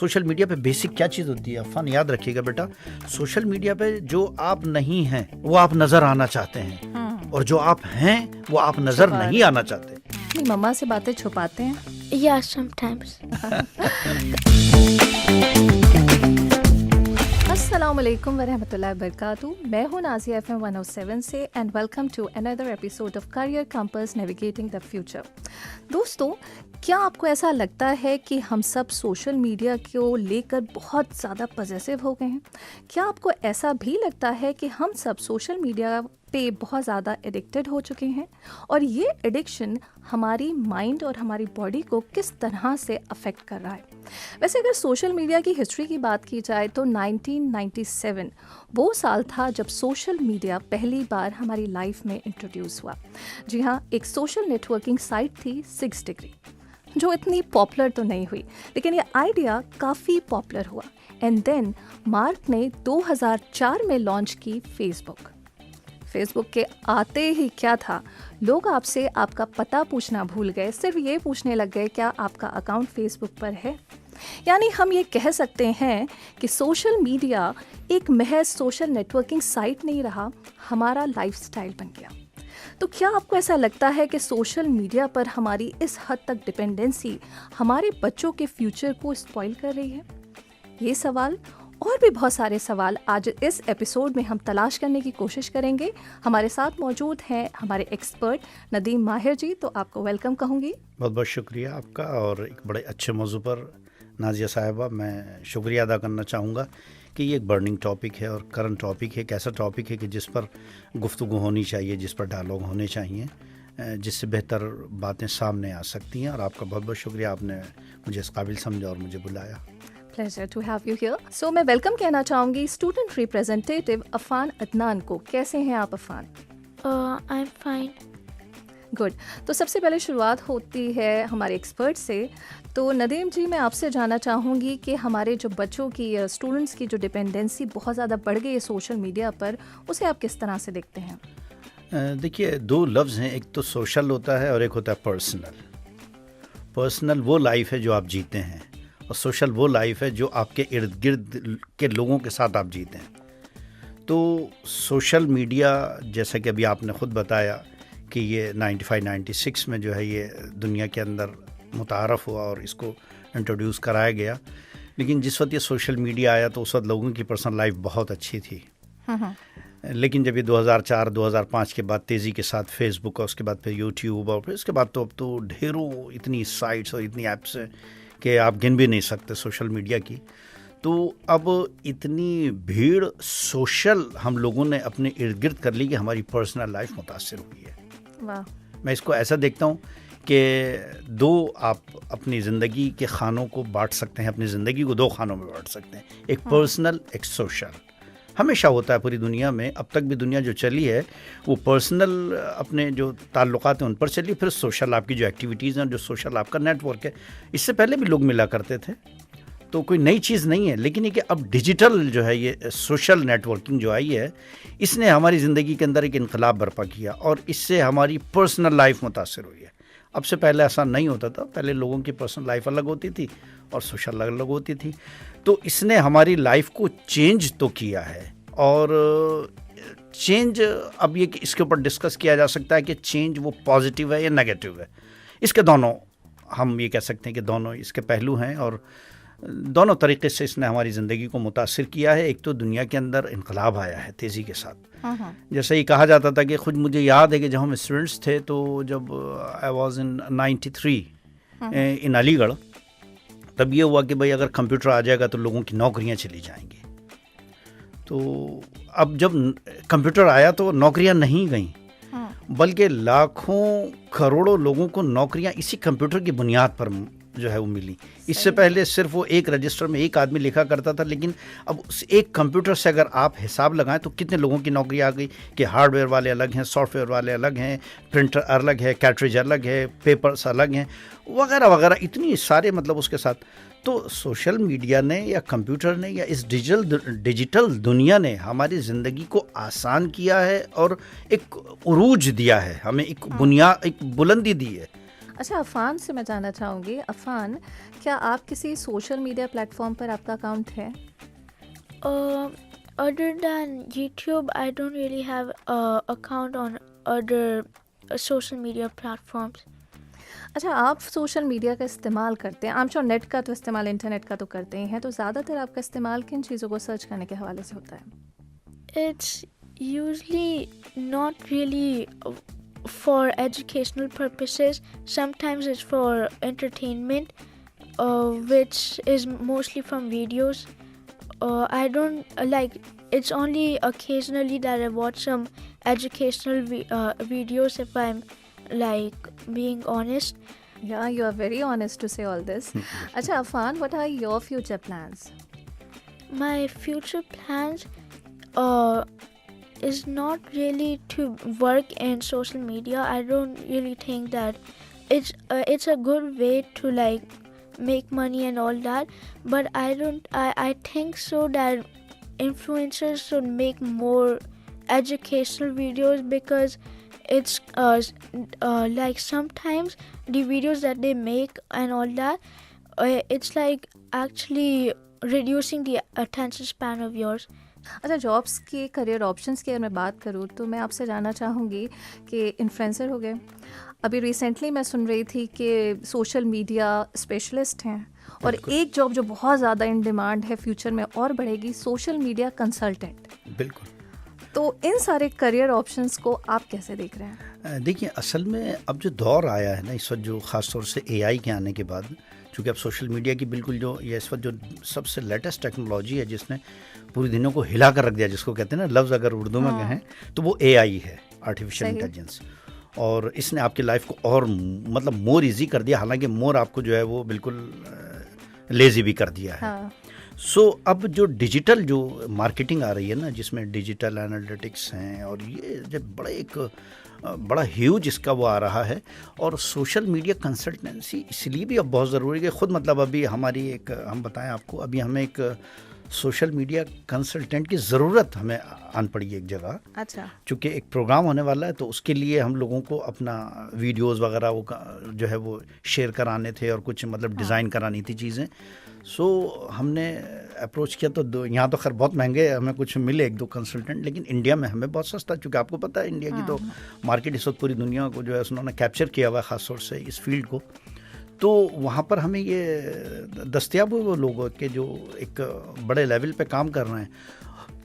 Social media پہ basic کیا چیز ہوتی ہے عفان؟ یاد رکھیے گا بیٹا، سوشل میڈیا پہ جو آپ نہیں ہیں وہ آپ نظر آنا چاہتے ہیں، اور جو آپ ہیں وہ آپ نظر نہیں آنا چاہتے. اپنی مما سے باتیں چھپاتے ہیں. Yeah, sometimes. السلام علیکم ورحمۃ اللہ وبرکاتہ. میں ہوں نازیہ FM 107 سے and welcome to another episode of career campus navigating the future. دوستو، کیا آپ کو ایسا لگتا ہے کہ ہم سب سوشل میڈیا کو لے کر بہت زیادہ پوزیسو ہو گئے ہیں؟ کیا آپ کو ایسا بھی لگتا ہے کہ ہم سب سوشل میڈیا پہ بہت زیادہ ایڈکٹڈ ہو چکے ہیں، اور یہ ایڈکشن ہماری مائنڈ اور ہماری باڈی کو کس طرح سے افیکٹ کر رہا ہے؟ ویسے اگر سوشل میڈیا کی ہسٹری کی بات کی جائے تو 1997 وہ سال تھا جب سوشل میڈیا پہلی بار ہماری لائف میں انٹروڈیوس ہوا. جی ہاں، ایک سوشل نیٹ ورکنگ سائٹ تھی 6 ڈگری، جو اتنی پاپولر تو نہیں ہوئی، لیکن یہ آئیڈیا کافی پاپولر ہوا. اینڈ دین مارک نے 2004 میں لانچ کی فیس بک. فیس بک کے آتے ہی کیا تھا، لوگ آپ سے آپ کا پتہ پوچھنا بھول گئے، صرف یہ پوچھنے لگ گئے کیا آپ کا اکاؤنٹ فیس بک پر ہے. یعنی ہم یہ کہہ سکتے ہیں کہ سوشل میڈیا ایک محض سوشل نیٹ ورکنگ سائٹ نہیں رہا، ہمارا لائف سٹائل بن گیا. تو کیا آپ کو ایسا لگتا ہے کہ سوشل میڈیا پر ہماری اس حد تک ڈپینڈنسی ہمارے بچوں کے فیوچر کو اسپوائل کر رہی ہے؟ یہ سوال اور بھی بہت سارے سوال آج اس ایپیسوڈ میں ہم تلاش کرنے کی کوشش کریں گے. ہمارے ساتھ موجود ہیں ہمارے ایکسپرٹ ندیم ماہر جی، تو آپ کو ویلکم کہوں گی. بہت بہت شکریہ آپ کا، اور ایک بڑے اچھے موضوع پر نازیہ صاحبہ میں شکریہ ادا کرنا چاہوں گا کہ یہ ایک برننگ ٹاپک ہے اور کرنٹ ٹاپک ہے، ایک ایسا ٹاپک ہے کہ جس پر گفتگو ہونی چاہیے، جس پر ڈائلاگ ہونے چاہیے، جس سے بہتر باتیں سامنے آ سکتی ہیں. اور آپ کا بہت بہت شکریہ، آپ نے مجھے اس قابل سمجھا اور مجھے بلایا. Pleasure to have you here. So میں ویلکم کہنا چاہوں گی اسٹوڈنٹ ریپرزینٹیٹیو عفان عدنان کو. کیسے ہیں آپ عفان؟ I'm fine. گڈ. تو سب سے پہلے شروعات ہوتی ہے ہمارے ایکسپرٹ سے. تو ندیم جی، میں آپ سے جاننا چاہوں گی کہ ہمارے جو بچوں کی، اسٹوڈنٹس کی جو ڈپینڈنسی بہت زیادہ بڑھ گئی ہے سوشل میڈیا پر، اسے آپ کس طرح سے دیکھتے ہیں؟ دیکھیے، 2 لفظ ہیں، ایک تو سوشل ہوتا ہے اور ایک ہوتا ہے پرسنل. پرسنل وہ لائف ہے جو آپ جیتے ہیں، اور سوشل وہ لائف ہے جو آپ کے ارد گرد کے لوگوں کے ساتھ آپ جیتے ہیں. تو سوشل میڈیا، جیسا کہ ابھی آپ نے خود بتایا کہ یہ 95-96 میں جو ہے یہ دنیا کے اندر متعارف ہوا اور اس کو انٹروڈیوس کرایا گیا. لیکن جس وقت یہ سوشل میڈیا آیا تو اس وقت لوگوں کی پرسنل لائف بہت اچھی تھی. لیکن جب یہ 2004-2005 کے بعد تیزی کے ساتھ فیس بک، اور اس کے بعد پھر یوٹیوب، اور پھر اس کے بعد تو اب تو ڈھیروں اتنی سائٹس اور اتنی ایپس ہیں کہ آپ گن بھی نہیں سکتے سوشل میڈیا کی. تو اب اتنی بھیڑ سوشل ہم لوگوں نے اپنے ارد گرد کر لی کہ ہماری پرسنل لائف متاثر ہوئی ہے. واہ. میں اس کو ایسا دیکھتا ہوں کہ 2 آپ اپنی زندگی کے خانوں کو بانٹ سکتے ہیں، اپنی زندگی کو 2 خانوں میں بانٹ سکتے ہیں، ایک پرسنل، ایک سوشل. ہمیشہ ہوتا ہے پوری دنیا میں، اب تک بھی دنیا جو چلی ہے وہ پرسنل اپنے جو تعلقات ہیں ان پر چلی، پھر سوشل آپ کی جو ایکٹیویٹیز ہیں، جو سوشل آپ کا نیٹ ورک ہے. اس سے پہلے بھی لوگ ملا کرتے تھے، تو کوئی نئی چیز نہیں ہے. لیکن یہ کہ اب ڈیجیٹل جو ہے، یہ سوشل نیٹ ورکنگ جو آئی ہے، اس نے ہماری زندگی کے اندر ایک انقلاب برپا کیا، اور اس سے ہماری پرسنل لائف متاثر ہوئی ہے. اب سے پہلے ایسا نہیں ہوتا تھا، پہلے لوگوں کی پرسنل لائف الگ ہوتی تھی اور سوشل الگ ہوتی تھی. تو اس نے ہماری لائف کو چینج تو کیا ہے، اور چینج اب یہ کہ اس کے اوپر ڈسکس کیا جا سکتا ہے کہ چینج وہ پازیٹیو ہے یا نیگیٹو ہے. اس کے دونوں ہم یہ کہہ سکتے ہیں کہ دونوں اس کے پہلو ہیں، اور دونوں طریقے سے اس نے ہماری زندگی کو متاثر کیا ہے. ایک تو دنیا کے اندر انقلاب آیا ہے تیزی کے ساتھ. جیسے یہ کہا جاتا تھا کہ خود مجھے یاد ہے کہ جب ہم اسٹوڈنٹس تھے تو جب آئی واز ان 93 ان علی گڑھ، تب یہ ہوا کہ بھائی اگر کمپیوٹر آ جائے گا تو لوگوں کی نوکریاں چلی جائیں گی. تو اب جب کمپیوٹر آیا تو نوکریاں نہیں گئیں، بلکہ لاکھوں کروڑوں لوگوں کو نوکریاں اسی کمپیوٹر کی بنیاد پر جو ہے وہ ملی. اس سے پہلے صرف وہ ایک رجسٹر میں ایک آدمی لکھا کرتا تھا، لیکن اب اس ایک کمپیوٹر سے اگر آپ حساب لگائیں تو کتنے لوگوں کی نوکری آ گئی کہ ہارڈ ویئر والے الگ ہیں، سافٹ ویئر والے الگ ہیں، پرنٹر الگ ہے، کیٹریج الگ ہے، پیپرس الگ ہیں، وغیرہ وغیرہ، اتنی سارے مطلب اس کے ساتھ. تو سوشل میڈیا نے یا کمپیوٹر نے یا اس ڈیجیٹل دنیا نے ہماری زندگی کو آسان کیا ہے اور ایک عروج دیا ہے، ہمیں ایک بنیاد، ایک بلندی دی ہے. اچھا عفان سے میں جاننا چاہوں گی، عفان کیا آپ کسی سوشل میڈیا پلیٹ فارم پر آپ کا اکاؤنٹ ہے؟ Other than YouTube, I don't really have a account on other social media platforms. اچھا آپ سوشل میڈیا کا استعمال کرتے ہیں، عام طور نیٹ کا تو استعمال، انٹرنیٹ کا تو کرتے ہی ہیں، تو زیادہ تر آپ کا استعمال کن چیزوں کو سرچ کرنے کے حوالے سے ہوتا ہے؟ It's usually not really for educational purposes. Sometimes it's for entertainment, which is mostly from videos. I don't like. It's only occasionally that I watch some educational videos if I'm like being honest. Yeah, you are very honest to say all this. اچھا Affan, what are your future plans? My future plans is not really to work in social media. I don't really think that it's a good way to like make money and all that, but I think so that influencers should make more educational videos, because it's like sometimes the videos that they make and all that, it's like actually reducing the attention span of yours. اچھا jobs کی career options کی اگر میں بات کروں تو میں آپ سے جاننا چاہوں گی کہ انفلوئنسر ہو گئے، ابھی ریسنٹلی میں سن رہی تھی کہ سوشل میڈیا اسپیشلسٹ ہیں، اور ایک جاب جو بہت زیادہ ان ڈیمانڈ ہے فیوچر میں اور بڑھے گی، سوشل میڈیا کنسلٹنٹ. بالکل. تو ان سارے کریئر آپشنس کو آپ کیسے دیکھ رہے ہیں؟ دیکھیے اصل میں اب جو دور آیا ہے نا اس وقت، جو خاص طور سے اے آئی کے آنے کے بعد، چونکہ اب سوشل میڈیا کی بالکل جو یہ اس وقت جو سب سے لیٹسٹ ٹیکنالوجی ہے جس نے پوری دنیا کو ہلا کر رکھ دیا، جس کو کہتے ہیں نا لفظ اگر اردو میں کہیں تو وہ اے آئی ہے، آرٹیفیشیل انٹیلیجنس. اور اس نے آپ کی لائف کو اور مطلب مور ایزی کر دیا، حالانکہ مور آپ کو جو ہے وہ بالکل لیزی بھی کر دیا ہے. سو اب جو ڈیجیٹل جو مارکیٹنگ آ رہی ہے نا، جس میں ڈیجیٹل انالیٹکس ہیں، اور یہ جب بڑا ہیوج اس کا وہ آ رہا ہے، اور سوشل میڈیا کنسلٹنسی اس لیے بھی اب بہت ضروری ہے. خود مطلب ابھی ہماری ایک ہم بتائیں آپ کو، ابھی ہمیں ایک سوشل میڈیا کنسلٹنٹ کی ضرورت ہمیں آن پڑی ہے ایک جگہ. اچھا. چونکہ ایک پروگرام ہونے والا ہے، تو اس کے لیے ہم لوگوں کو اپنا ویڈیوز وغیرہ وہ جو ہے وہ شیئر کرانے تھے، اور کچھ مطلب ڈیزائن کرانی تھی چیزیں. سو ہم نے اپروچ کیا، تو یہاں تو خیر بہت مہنگے ہمیں کچھ ملے ایک دو کنسلٹنٹ، لیکن انڈیا میں ہمیں بہت سستا، چونکہ آپ کو پتہ ہے انڈیا کی تو مارکیٹ اس وقت پوری دنیا کو جو ہے انہوں نے کیپچر کیا ہوا ہے، خاص طور سے اس فیلڈ کو. تو وہاں پر ہمیں یہ دستیاب ہوئے وہ لوگ کہ جو ایک بڑے لیول پہ کام کر رہے ہیں.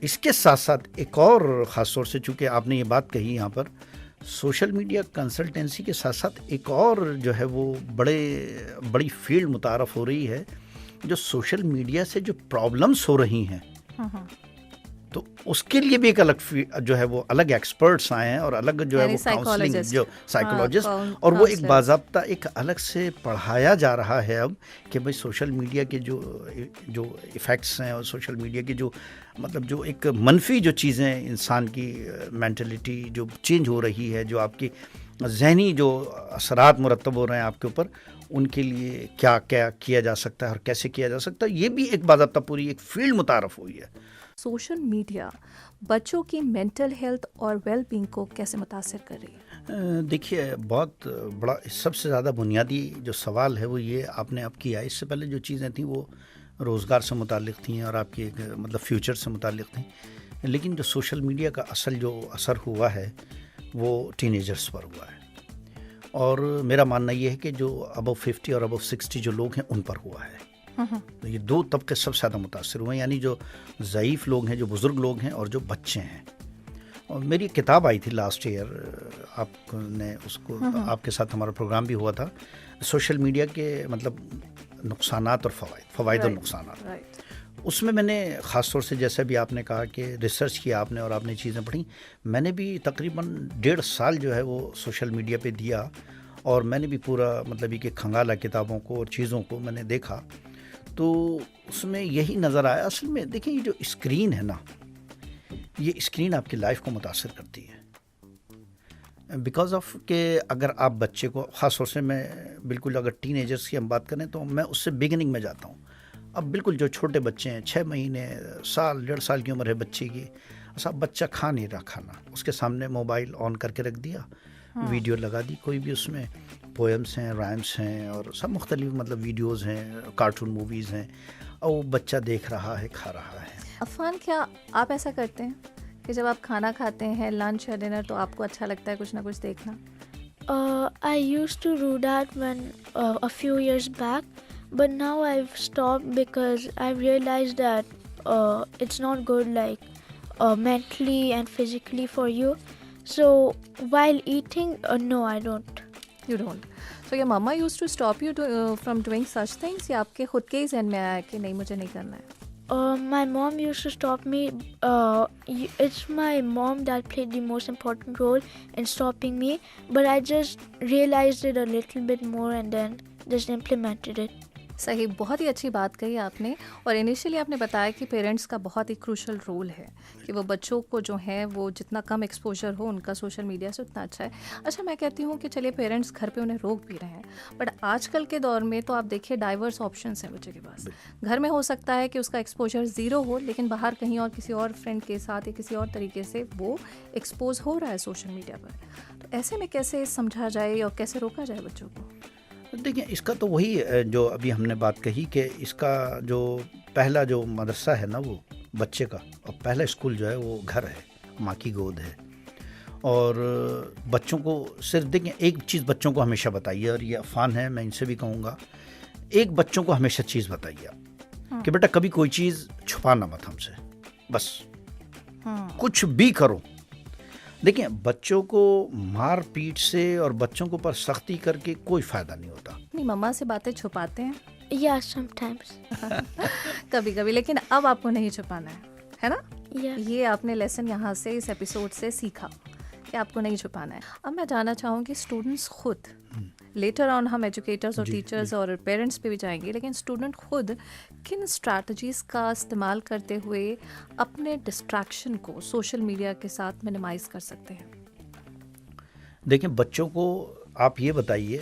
اس کے ساتھ ساتھ ایک اور خاص طور سے، چونکہ آپ نے یہ بات کہی یہاں پر، سوشل میڈیا کنسلٹنسی کے ساتھ ساتھ ایک اور جو ہے وہ بڑی فیلڈ متعارف ہو رہی ہے، جو سوشل میڈیا سے جو پرابلمس ہو رہی ہیں، تو اس کے لیے بھی ایک الگ جو ہے وہ الگ ایکسپرٹس آئے ہیں، اور الگ جو ہے وہ کاؤنسلنگ جو سائیکولوجسٹ، اور وہ ایک باضابطہ ایک الگ سے پڑھایا جا رہا ہے اب کہ بھائی سوشل میڈیا کے جو ایفیکٹس ہیں، اور سوشل میڈیا کے جو مطلب جو ایک منفی جو چیزیں انسان کی مینٹلٹی جو چینج ہو رہی ہے، جو آپ کی ذہنی جو اثرات مرتب ہو رہے ہیں آپ کے اوپر، ان کے لیے کیا کیا کیا جا سکتا ہے اور کیسے کیا جا سکتا ہے، یہ بھی ایک باضابطہ پوری ایک فیلڈ متعارف ہوئی ہے. سوشل میڈیا بچوں کی مینٹل ہیلتھ اور ویل بینگ کو کیسے متاثر کر رہی ہے؟ دیکھیے بہت بڑا سب سے زیادہ بنیادی جو سوال ہے وہ یہ آپ نے اب کیا. اس سے پہلے جو چیزیں تھیں وہ روزگار سے متعلق تھیں اور آپ کی ایک مطلب فیوچر سے متعلق تھیں، لیکن جو سوشل میڈیا کا اصل جو اثر ہوا ہے وہ ٹین ایجرس پر ہوا ہے. اور میرا ماننا یہ ہے کہ جو ابو 50 اور ابو 60 جو لوگ ہیں ان پر ہوا ہے. تو یہ دو طبقے سب سے زیادہ متاثر ہوئے ہیں، یعنی جو ضعیف لوگ ہیں، جو بزرگ لوگ ہیں، اور جو بچے ہیں. اور میری ایک کتاب آئی تھی لاسٹ ایئر، آپ نے اس کو آپ کے ساتھ ہمارا پروگرام بھی ہوا تھا، سوشل میڈیا کے مطلب نقصانات اور فوائد اور نقصانات. اس میں نے خاص طور سے جیسے بھی آپ نے کہا کہ ریسرچ کیا آپ نے اور آپ نے چیزیں پڑھی، میں نے بھی تقریباً 1.5 سال جو ہے وہ سوشل میڈیا پہ دیا، اور میں نے بھی پورا مطلب یہ کہ کھنگالا کتابوں کو اور چیزوں کو میں نے دیکھا. تو اس میں یہی نظر آیا، اصل میں دیکھیں یہ جو اسکرین ہے نا، یہ اسکرین آپ کی لائف کو متاثر کرتی ہے، بیکاز آف کہ اگر آپ بچے کو خاص طور سے، میں بالکل اگر ٹین ایجرس کی ہم بات کریں تو میں اس سے بگننگ میں جاتا ہوں. اب بالکل جو چھوٹے بچے ہیں، 6 مہینے، سال، 1.5 سال کی عمر ہے بچے کی، اب بچہ کھا نہیں رہا کھانا، اس کے سامنے موبائل آن کر کے رکھ دیا، ویڈیو لگا دی کوئی بھی، اس میں پوئمس ہیں، رائمس ہیں، اور سب مختلف مطلب ویڈیوز ہیں، کارٹون موویز ہیں، اور وہ بچہ دیکھ رہا ہے، کھا رہا ہے. عفان، کیا آپ ایسا کرتے ہیں کہ جب آپ کھانا کھاتے ہیں لنچ یا ڈنر تو آپ کو اچھا لگتا ہے کچھ نہ کچھ دیکھنا؟ I used to do that when a few years back, but now I've stopped because I've realized that it's not good, like mentally and physically for you. So while eating, no, I don't. You don't. So your mama used to stop you from doing such things یا آپ کے خود کے ہی ذہن میں آیا کہ نہیں مجھے نہیں کرنا ہے؟ My mom used to stop me. It's my mom that played the most important role in stopping me, but I just realized it a little bit more and then just implemented it. صحیح، بہت ہی اچھی بات کہی آپ نے. اور initially آپ نے بتایا کہ پیرنٹس کا بہت ہی کروشل رول ہے کہ وہ بچوں کو جو ہے وہ جتنا کم ایکسپوجر ہو ان کا سوشل میڈیا سے اتنا اچھا ہے. اچھا، میں کہتی ہوں کہ چلیے پیرنٹس گھر پہ انہیں روک بھی رہے ہیں، بٹ آج کل کے دور میں تو آپ دیکھیے ڈائیورس آپشنس ہیں بچے کے پاس. گھر میں ہو سکتا ہے کہ اس کا ایکسپوجر زیرو ہو، لیکن باہر کہیں اور کسی اور فرینڈ کے ساتھ یا کسی اور طریقے سے وہ ایکسپوز ہو رہا ہے سوشل میڈیا پر. تو ایسے میں کیسے سمجھا جائے اور کیسے روکا جائے بچوں کو؟ دیکھیں، اس کا تو وہی جو ابھی ہم نے بات کہی کہ اس کا جو پہلا جو مدرسہ ہے نا وہ بچے کا، اور پہلا اسکول جو ہے وہ گھر ہے، ماں کی گود ہے. اور بچوں کو صرف دیکھیں ایک چیز بچوں کو ہمیشہ بتائیے، اور یہ عفان ہے میں ان سے بھی کہوں گا، ایک بچوں کو ہمیشہ چیز بتائیے کہ بیٹا کبھی کوئی چیز چھپانا مت ہم سے، بس کچھ بھی کرو. دیکھیں بچوں کو مار پیٹ سے اور بچوں کو پر سختی کر کے کوئی فائدہ نہیں ہوتا. اپنی مما سے باتیں چھپاتے ہیں؟ Yeah, sometimes. کبھی کبھی، لیکن اب آپ کو نہیں چھپانا ہے نا؟ Yeah. یہ آپ نے لیسن یہاں سے اس ایپیسوڈ سے سیکھا کہ آپ کو نہیں چھپانا ہے. اب میں جاننا چاہوں گی اسٹوڈنٹس خود، لیٹر آن ہم ایجوکیٹرز اور ٹیچرز اور پیرنٹس پہ بھی جائیں گے، لیکن اسٹوڈنٹ خود کن اسٹریٹجیز کا استعمال کرتے ہوئے اپنے ڈسٹریکشن کو سوشل میڈیا کے ساتھ منیمائز کر سکتے ہیں؟ دیکھیں بچوں کو آپ یہ بتائیے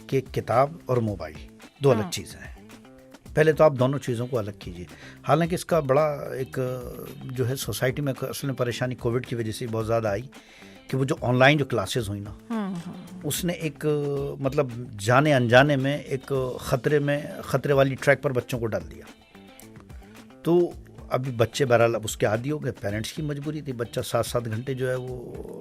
کہ کتاب اور موبائل دو الگ چیزیں ہیں. پہلے تو آپ دونوں چیزوں کو الگ کیجیے. حالانکہ اس کا بڑا ایک جو ہے سوسائٹی میں اصل میں پریشانی کووڈ کی وجہ سے بہت زیادہ آئی کہ وہ جو آن لائن جو کلاسز ہوئی نا، اس نے ایک مطلب جانے انجانے میں ایک خطرے والی ٹریک پر بچوں کو ڈال دیا. تو ابھی بچے بہرحال اب اس کے عادی ہو گئے، پیرنٹس کی مجبوری تھی. بچہ 7 گھنٹے جو ہے وہ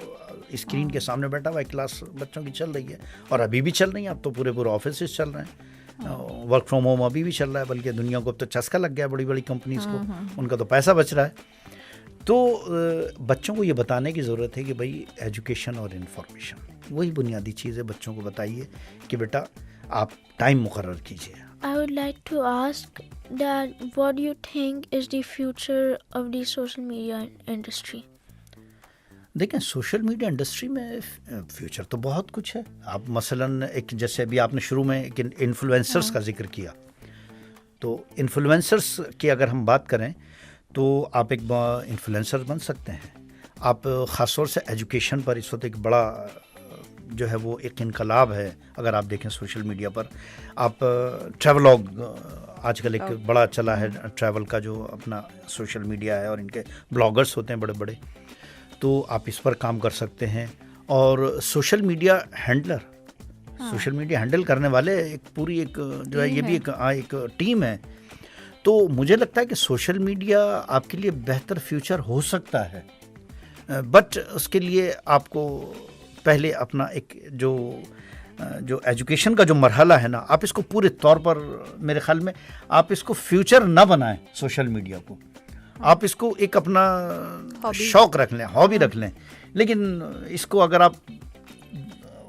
اسکرین کے سامنے بیٹھا ہوا ہے. کلاس بچوں کی چل رہی ہے اور ابھی بھی چل رہی ہیں. اب تو پورے آفیسز چل رہے ہیں، ورک فرام ہوم ابھی بھی چل رہا ہے. بلکہ دنیا کو اب تو چسکا لگ گیا ہے بڑی بڑی کمپنیز کو، ان کا تو پیسہ بچ رہا ہے. تو بچوں کو یہ بتانے کی ضرورت ہے کہ بھائی ایجوکیشن اور انفارمیشن وہی بنیادی چیز ہے. بچوں کو بتائیے کہ بیٹا آپ ٹائم مقرر کیجیے. I would like to ask that what do you think is the future of the social media industry? دیکھیں سوشل میڈیا انڈسٹری میں فیوچر تو بہت کچھ ہے. آپ مثلاً ایک جیسے ابھی آپ نے شروع میں ایک انفلوئنسرس کا ذکر کیا، تو انفلوئنسرس کی اگر ہم بات کریں تو آپ ایک انفلوئنسر بن سکتے ہیں. آپ خاص طور سے ایجوکیشن پر اس وقت ایک بڑا جو ہے وہ ایک انقلاب ہے. اگر آپ دیکھیں سوشل میڈیا پر آپ ٹریولاگ آج کل ایک بڑا چلا ہے، ٹریول کا جو اپنا سوشل میڈیا ہے، اور ان کے بلاگرس ہوتے ہیں بڑے بڑے، تو آپ اس پر کام کر سکتے ہیں. اور سوشل میڈیا ہینڈل کرنے والے ایک پوری ایک جو ہے یہ بھی ایک ٹیم ہے. تو مجھے لگتا ہے کہ سوشل میڈیا آپ کے لیے بہتر فیوچر ہو سکتا ہے، بٹ اس کے لیے آپ کو پہلے اپنا ایک جو ایجوکیشن کا جو مرحلہ ہے نا، آپ اس کو پورے طور پر میرے خیال میں آپ اس کو فیوچر نہ بنائیں. سوشل میڈیا کو آپ اس کو ایک اپنا شوق رکھ لیں، ہابی رکھ لیں، لیکن اس کو اگر آپ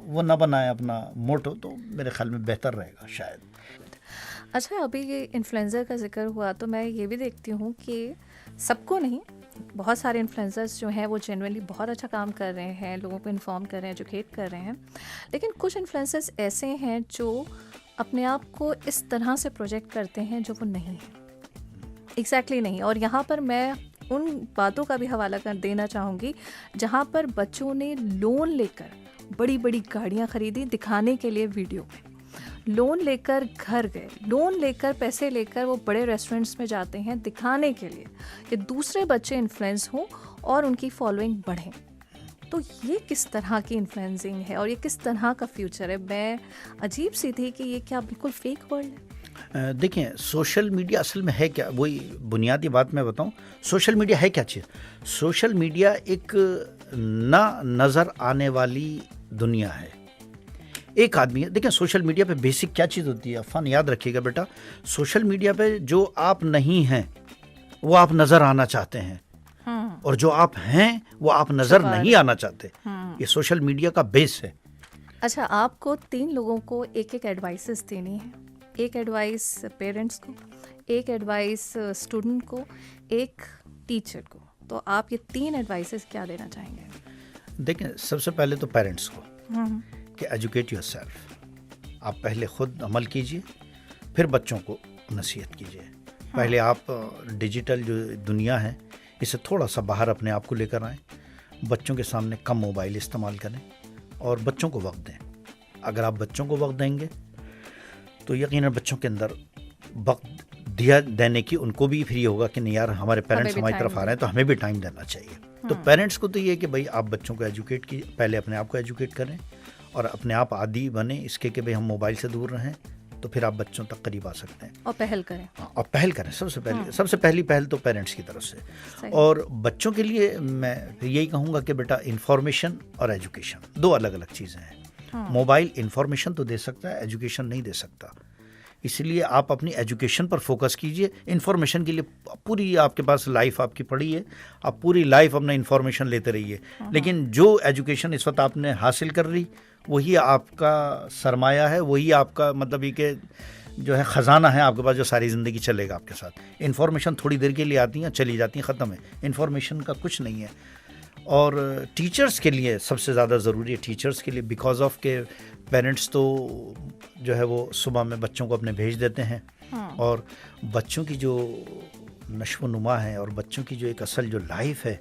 وہ نہ بنائیں اپنا موٹو تو میرے خیال میں بہتر رہے گا شاید. اچھا، ابھی یہ انفلوئنسر کا ذکر ہوا تو میں یہ بھی دیکھتی ہوں کہ سب کو نہیں، بہت سارے انفلوئنسرز جو ہیں وہ جنرلی بہت اچھا کام کر رہے ہیں، لوگوں کو انفارم کر رہے ہیں، ایجوکیٹ کر رہے ہیں، لیکن کچھ انفلوئنسرز ایسے ہیں جو اپنے آپ کو اس طرح سے پروجیکٹ کرتے ہیں جو وہ نہیں ہیں، ایگزیکٹلی نہیں. اور یہاں پر میں ان باتوں کا بھی حوالہ کر دینا چاہوں گی جہاں پر بچوں نے لون لے کر بڑی بڑی گاڑیاں خریدی دکھانے کے لیے، ویڈیو میں لون لے کر گھر گئے، لون لے کر پیسے لے کر وہ بڑے ریسٹورنٹس میں جاتے ہیں دکھانے کے لیے کہ دوسرے بچے انفلوئنس ہوں اور ان کی فالوئنگ بڑھیں. تو یہ کس طرح کی انفلوئنسنگ ہے اور یہ کس طرح کا فیوچر ہے؟ میں عجیب سی تھی کہ یہ کیا بالکل فیک ورلڈ ہے؟ دیکھیں سوشل میڈیا اصل میں ہے کیا، وہی بنیادی بات میں بتاؤں، سوشل میڈیا ہے کیا چیز؟ سوشل میڈیا ایک نہ نظر آنے والی دنیا ہے. ایک آدمی ہے، دیکھیں سوشل میڈیا پہ بیسک کیا چیز ہوتی ہے، عفان یاد رکھیے گا بیٹا، سوشل میڈیا پہ جو آپ نہیں ہیں وہ آپ نظر آنا چاہتے ہیں، اور جو آپ ہیں وہ آپ نظر نہیں آنا چاہتے. یہ سوشل میڈیا کا بیس ہے. اچھا، آپ کو 3 لوگوں کو ایک ایڈوائسز دینی ہے. ایک ایڈوائس پیرنٹس کو، ایک ایڈوائس اسٹوڈنٹ کو، ایک ٹیچر کو. تو آپ یہ 3 ایڈوائسز کیا دینا چاہیں گے؟ دیکھیں سب سے پہلے تو پیرنٹس کو کہ ایجوکیٹ یور سیلف. آپ پہلے خود عمل کیجئے، پھر بچوں کو نصیحت کیجئے. پہلے آپ ڈیجیٹل جو دنیا ہے اسے تھوڑا سا باہر اپنے آپ کو لے کر آئیں. بچوں کے سامنے کم موبائل استعمال کریں اور بچوں کو وقت دیں. اگر آپ بچوں کو وقت دیں گے تو یقیناً بچوں کے اندر وقت دینے کی ان کو بھی پھر یہ ہوگا کہ نہیں یار ہمارے پیرنٹس ہماری طرف آ رہے ہیں تو ہمیں بھی ٹائم دینا چاہیے. تو پیرنٹس کو تو یہ کہ بھائی آپ بچوں کو ایجوکیٹ کی، پہلے اپنے آپ کو ایجوکیٹ کریں اور اپنے آپ عادی بنیں اس کے کہ بھائی ہم موبائل سے دور رہیں، تو پھر آپ بچوں تک قریب آ سکتے ہیں. اور پہل کریں. اور پہل کریں. سب سے پہلی پہل تو پیرنٹس کی طرف سے. اور بچوں کے لیے میں یہی کہوں گا کہ بیٹا انفارمیشن اور ایجوکیشن 2 الگ الگ چیزیں ہیں. موبائل انفارمیشن تو دے سکتا ہے، ایجوکیشن نہیں دے سکتا. اس لیے آپ اپنی ایجوکیشن پر فوکس کیجئے. انفارمیشن کے لیے پوری آپ کے پاس لائف آپ کی پڑی ہے، آپ پوری لائف اپنا انفارمیشن لیتے رہیے، لیکن جو ایجوکیشن اس وقت آپ نے حاصل کر لی وہی آپ کا سرمایہ ہے، وہی آپ کا مطلب یہ کہ جو ہے خزانہ ہے آپ کے پاس جو ساری زندگی چلے گا آپ کے ساتھ. انفارمیشن تھوڑی دیر کے لیے آتی ہیں، چلی جاتی ہیں، ختم ہے. انفارمیشن کا کچھ نہیں ہے. اور ٹیچرز کے لیے سب سے زیادہ ضروری ہے، ٹیچرز کے لیے بیکاز آف کہ پیرنٹس تو جو ہے وہ صبح میں بچوں کو اپنے بھیج دیتے ہیں، اور بچوں کی جو نشو و نما ہے اور بچوں کی جو ایک اصل جو لائف ہے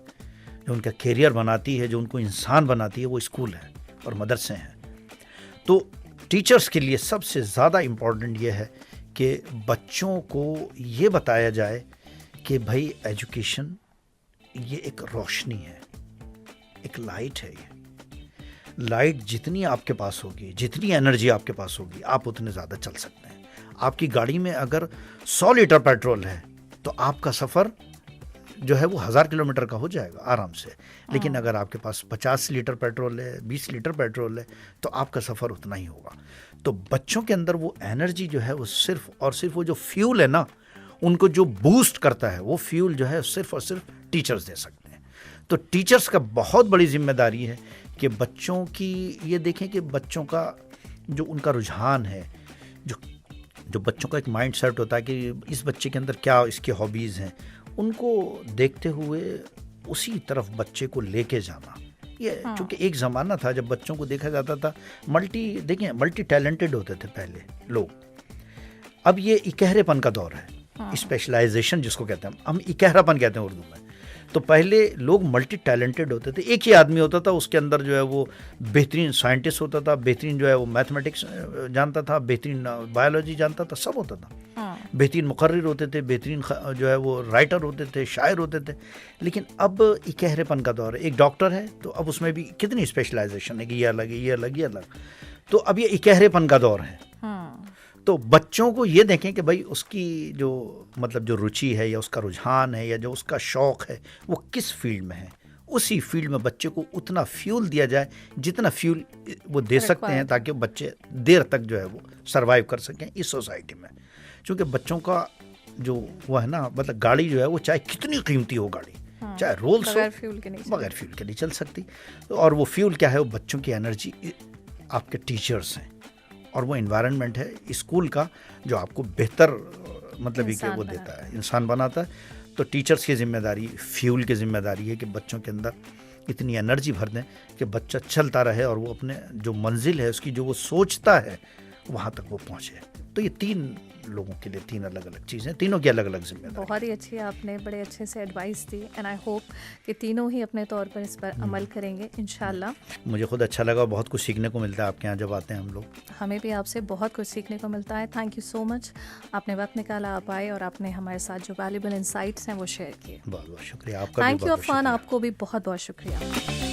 جو ان کا کیریئر بناتی ہے، جو ان کو انسان بناتی ہے، وہ اسکول ہے اور مدرسے ہیں. تو ٹیچرز کے لیے سب سے زیادہ امپورٹنٹ یہ ہے کہ بچوں کو یہ بتایا جائے کہ بھائی ایجوکیشن یہ ایک روشنی ہے، ایک لائٹ ہے. یہ لائٹ جتنی آپ کے پاس ہوگی، جتنی انرجی آپ کے پاس ہوگی، آپ اتنے زیادہ چل سکتے ہیں. آپ کی گاڑی میں اگر 100 لیٹر پیٹرول ہے تو آپ کا سفر جو ہے وہ 1000 کلومیٹر کا ہو جائے گا آرام سے. لیکن اگر آپ کے پاس 50 لیٹر پیٹرول ہے، 20 لیٹر پیٹرول ہے، تو آپ کا سفر اتنا ہی ہوگا. تو بچوں کے اندر وہ انرجی جو ہے وہ صرف اور صرف وہ جو فیول ہے نا، ان کو جو بوسٹ کرتا ہے وہ فیول جو ہے صرف اور صرف ٹیچرز دے سکتے ہیں. تو ٹیچرز کا بہت بڑی ذمہ داری ہے کہ بچوں کی یہ دیکھیں کہ بچوں کا جو ان کا رجحان ہے، جو بچوں کا ایک مائنڈ سیٹ ہوتا ہے کہ اس بچے کے اندر کیا اس کی ہابیز ہیں، ان کو دیکھتے ہوئے اسی طرف بچے کو لے کے جانا. یہ چونکہ ایک زمانہ تھا جب بچوں کو دیکھا جاتا تھا ملٹی ٹیلنٹڈ ہوتے تھے پہلے لوگ. اب یہ اکہرے پن کا دور ہے، اسپیشلائزیشن جس کو کہتے ہیں ہم اکہرا پن کہتے ہیں اردو میں. تو پہلے لوگ ملٹی ٹیلنٹڈ ہوتے تھے، ایک ہی آدمی ہوتا تھا، اس کے اندر جو ہے وہ بہترین سائنٹسٹ ہوتا تھا، بہترین جو ہے وہ میتھمیٹکس جانتا تھا، بہترین بایولوجی جانتا تھا، سب ہوتا تھا. بہترین مقرر ہوتے تھے، بہترین جو ہے وہ رائٹر ہوتے تھے، شاعر ہوتے تھے. لیکن اب اکہرے پن کا دور ہے. ایک ڈاکٹر ہے تو اب اس میں بھی کتنی اسپیشلائزیشن ہے کہ یہ الگ ہے، یہ الگ، یہ الگ. تو اب یہ اکہرے پن کا دور ہے. تو بچوں کو یہ دیکھیں کہ بھائی اس کی جو مطلب جو رچی ہے یا اس کا رجحان ہے یا جو اس کا شوق ہے وہ کس فیلڈ میں ہے. اسی فیلڈ میں بچے کو اتنا فیول دیا جائے جتنا فیول وہ دے سکتے ہیں، تاکہ بچے دیر تک جو ہے وہ سروائیو کر سکیں اس سوسائٹی میں. چونکہ بچوں کا جو وہ ہے نا، مطلب گاڑی جو ہے وہ چاہے کتنی قیمتی ہو گاڑی، چاہے رولس ہو، بغیر فیول کے نہیں چل سکتی. اور وہ فیول کیا ہے؟ وہ بچوں کی انرجی آپ کے ٹیچرز ہیں، اور وہ انوائرنمنٹ ہے اسکول کا جو آپ کو بہتر مطلب یہ کہ وہ دیتا ہے، انسان بناتا ہے. تو ٹیچرز کی ذمہ داری، فیول کی ذمہ داری ہے کہ بچوں کے اندر اتنی انرجی بھر دیں کہ بچہ چلتا رہے اور وہ اپنے جو منزل ہے اس کی جو وہ سوچتا ہے وہاں تک وہ پہنچے. تو یہ 3 لوگوں کے لیے 3 الگ الگ چیزیں، تینوں کی الگ الگ ذمہ داری. بہت ہی اچھی آپ نے بڑے اچھے سے advice the, and I hope کہ تینوں ہی اپنے طور پر اس پر عمل کریں گے انشاءاللہ. مجھے خود اچھا لگا، بہت کچھ سیکھنے کو ملتا ہے آپ کے یہاں جب آتے ہیں ہم لوگ. ہمیں بھی آپ سے بہت کچھ سیکھنے کو ملتا ہے. تھینک یو سو مچ، آپ نے وقت نکالا، آپ آئے اور آپ نے ہمارے ساتھ جو ویلیبل انسائٹس ہیں وہ شیئر کیے. بہت بہت شکریہ آپ کا. تھینک یو عفان، آپ کو بھی بہت بہت شکریہ.